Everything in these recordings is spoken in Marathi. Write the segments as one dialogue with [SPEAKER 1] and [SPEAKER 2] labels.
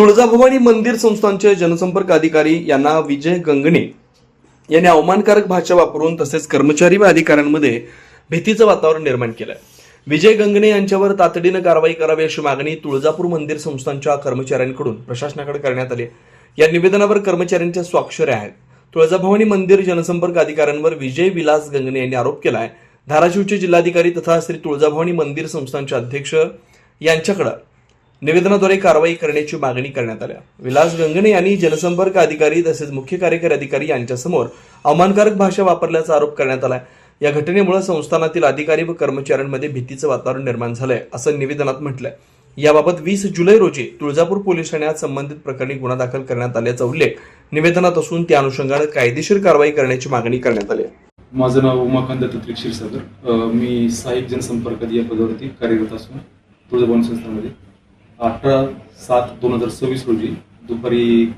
[SPEAKER 1] तुळजाभवानी मंदिर संस्थानचे जनसंपर्क अधिकारी यांना विजय गंगणे यांनी अवमानकारक भाषा वापरून तसेच कर्मचारी व अधिकाऱ्यांमध्ये भीतीचं वातावरण निर्माण केलंय. विजय गंगणे यांच्यावर तातडीनं कारवाई करावी अशी मागणी तुळजापूर मंदिर संस्थानच्या कर्मचाऱ्यांकडून प्रशासनाकडे करण्यात आली. या निवेदनावर कर्मचाऱ्यांच्या स्वाक्षऱ्या आहेत. तुळजाभवानी मंदिर जनसंपर्क अधिकाऱ्यांवर विजय विलास गंगणे यांनी आरोप केलाय. धाराशिवचे जिल्हाधिकारी तथा श्री तुळजाभवानी मंदिर संस्थानचे अध्यक्ष यांच्याकडे निवेदनाद्वारे कारवाई करण्याची मागणी करण्यात आली. विलास गंगणे यांनी जनसंपर्क अधिकारी तसेच मुख्य कार्यकारी अधिकारी यांच्यासमोर अवमानकारक भाषा वापरल्याचा आरोप करण्यात आलाय. या घटनेमुळे संस्थानातील अधिकारी व कर्मचाऱ्यांमध्ये भीतीचं वातावरण निर्माण झालंय असं निवेदनात म्हटलंय. याबाबत 20 जुलै रोजी तुळजापूर पोलीस ठाण्यात संबंधित प्रकरणी गुन्हा दाखल करण्यात आल्याचा उल्लेख निवेदनात असून त्या अनुषंगाने कायदेशीर कारवाई करण्याची मागणी करण्यात आली.
[SPEAKER 2] माझं नाव उमाकांत दत्तात्रय क्षीरसागर. मी सहाय्यक जनसंपर्क या पदावरती कार्यरत असून तुळजाभवानी संस्थानमध्ये 18/7/2026 रोजी दुपारी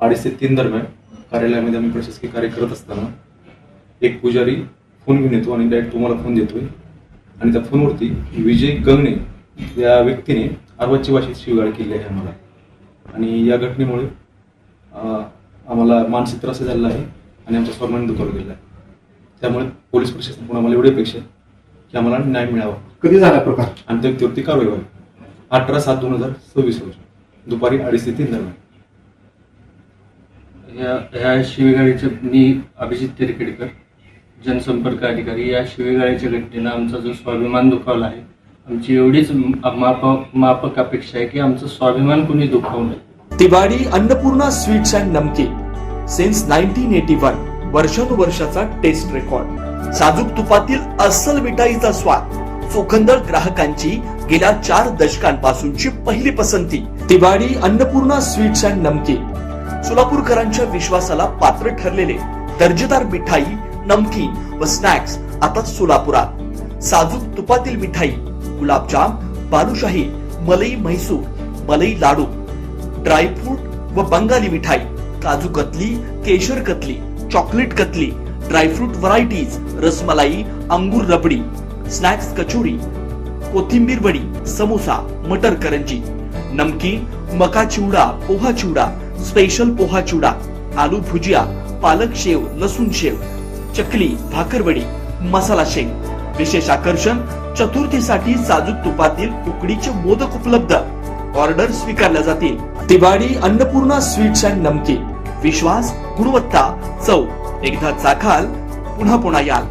[SPEAKER 2] 2:30 ते 3 दरम्यान कार्यालयामध्ये आम्ही प्रशासकीय कार्य करत असताना एक पुजारी फोन घेऊन येतो आणि डायरेक्ट तुम्हाला फोन देतोय आणि त्या फोनवरती विजय गंगणे या व्यक्तीने अर्वाची भाषेत शिवीगाळ केली आहे आम्हाला. आणि या घटनेमुळे आम्हाला मानसिक त्रास झालेला आहे आणि आमचा स्वाभिमान दुखावला गेला आहे. त्यामुळे पोलीस प्रशासनाकडून आम्हाला एवढी अपेक्षा आहे की आम्हाला न्याय मिळावा.
[SPEAKER 3] कधी झाला प्रकार
[SPEAKER 2] आणि त्या व्यक्तीवरती कारवाई व्हावी. 18/7/2026 रोजी दुपारी 2:30 ते 3 दरम्यान.
[SPEAKER 4] ह्या शिवीगाळीचे मी अभिजित तेरखेडकर जनसंपर्क अधिकारी. या शिवीगाळीच्या घटनेनं आमचा जो स्वाभिमान दुखावला आहे. आमची एवढीच माफक अपेक्षा आहे की आमचं स्वाभिमान कोणी दुखावू नये.
[SPEAKER 1] तिवाडी अन्नपूर्णा स्वीट्स अँड नमकीन सिन्स 1981 वर्षानुवर्षाचा टेस्ट रेकॉर्ड. साजूक तुपातील अस्सल मिठाईचा स्वाद, चोखंदळ ग्राहकांची गेल्या 4 दशकांपासूनची पहिली पसंती. तिवाडी अन्नपूर्णा स्वीट्स अँड नमकीन सोलापूरकरांच्या विश्वासाला पात्र ठरलेले दर्जेदार मिठाई, नमकीन व स्नॅक्स आता सोलापुरात. साजूक तुपातील मिठाई, गुलाबजाम, बालुशाही, मलई म्हैसूर, मलई लाडू, ड्रायफ्रूट व बंगाली मिठाई, काजू कतली, केशर katli, chocolate katli, dry fruit varieties, rasmalai, अंगूर रबडी, स्नॅक्स कचोरी, कोथिंबीर वडी, समोसा, मटर करंजी, नमकीन, मका चिवडा, पोहा चिवडा, स्पेशल पोहा चिवडा, आलू भुजिया, पालक शेव, लसूण शेव, चकली, भाकरवडी, मसाला शेंग. विशेष आकर्षण, चतुर्थीसाठी साजूक तुपातील उकडीचे मोदक उपलब्ध. ऑर्डर स्वीकारल्या जातील. तिवाडी अन्नपूर्णा स्वीट्स अँड नमकीन. विश्वास, गुणवत्ता, चव. एकदा चाखाल पुन्हा याल.